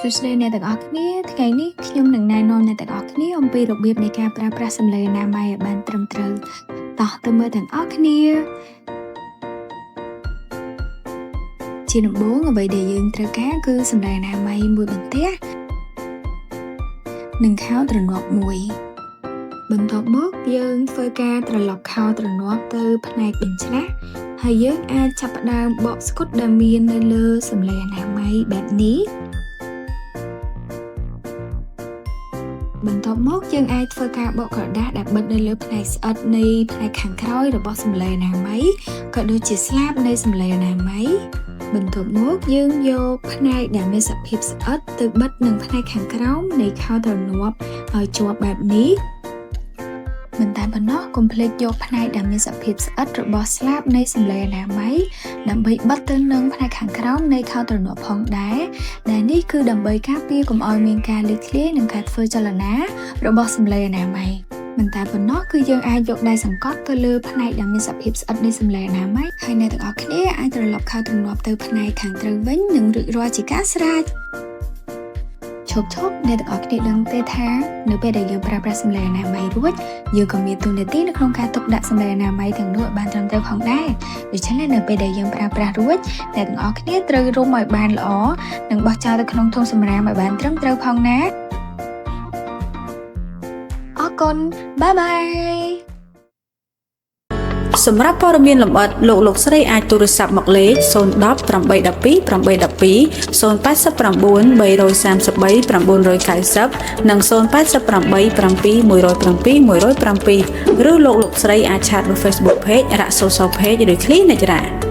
សួស្តីអ្នកទាំងអស់គ្នាថ្ងៃនេះខ្ញុំនឹងណែនាំអ្នកទាំងអស់គ្នាអំពីរបៀបនៃការប្រើប្រាស់សម្លេងអនាម័យឲ្យបានត្រឹមត្រូវតោះទៅមើលទាំងអស់គ្នាជាដំបូងអ្វីដែលយើងត្រូវការគឺសម្លេងអនាម័យមួយបន្ទះនិងខោទ្រនាប់មួយបន្ទាប់មកយើងធ្វើការត្រឡប់ខោទ្រនាប់ទៅផ្នែកបញ្ច្រាសហើយយើងអាចចាប់ផ្ដើមបកស្កុតដែលមាននៅលើសម្លេងអនាម័យបែបនេះបន្ទាប់មកយើងអាចធ្វើការបកក្រដាសដែលបិទនៅលើផ្នែកស្អិតនៃផ្នែកខាងក្រោយរបស់សម្លេងអនាម័យក៏ដូចជាស្លាបនៃសម្លេងអនាម័យបន្ទាប់មកយើងយកផ្នែកដែលមានសភាពស្អិតទៅបិទនឹងផ្នែកខាងក្រោមនៃខោទ្រនាប់ឲ្យជាប់បែបនេះមិនតែប៉ុណ្ណោះកុំភ្លេចយកផ្នែកដែលមានសភាពស្អិតរបស់ស្លាបនៃសម្លេងអនាម័យដើម្បីបិទទៅនឹងផ្នែកខាងក្រោមនៃខោទ្រនាប់ផងដែរដែលនេះគឺដើម្បីការពារកុំឲ្យមានការលេចធ្លាយនិងការធ្វើចលនារបស់សម្លេងអនាម័យមិនតែប៉ុណ្ណោះគឺយើងអាចយកដៃសង្កត់ទៅលើផ្នែកដែលមានសភាពស្អិតនៃសម្លេងអនាម័យហើយអ្នកទាំងអស់គ្នាអាចត្រឡប់ខោទ្រនាប់ទៅផ្នែកខាងត្រូវវិញនិងរួចរាល់ជាការស្រេចឈប់អ្នកទាំងអស់គ្នាដឹងទេថានៅពេលដែលយើងប្រើប្រាស់សម្លេងអនាម័យរួចយើងក៏មានតួនាទីនៅក្នុងការទុកដាក់សម្លេងអនាម័យទាំងនោះឲ្យបានត្រឹមត្រូវផងដែរដូច្នេះនៅពេលដែលយើងប្រើប្រាស់រួចអ្នកទាំងអស់គ្នាត្រូវរុំឲ្យបានល្អនិងបោះចោលទៅក្នុងធុងសម្រាមឲ្យបានត្រឹមត្រូវផងណាអរគុណបាយបាយសម្រាប់ព័ត៌មានលម្អិតលោកស្រីអាចទូរស័ព្ទមកលេខ010 812 812 089 333 990និង088 7 107 107 ឬលោកស្រីអាចឆាតនៅ Facebook Page រ៉ាក់ Social Page ឬ Clinic រ៉ា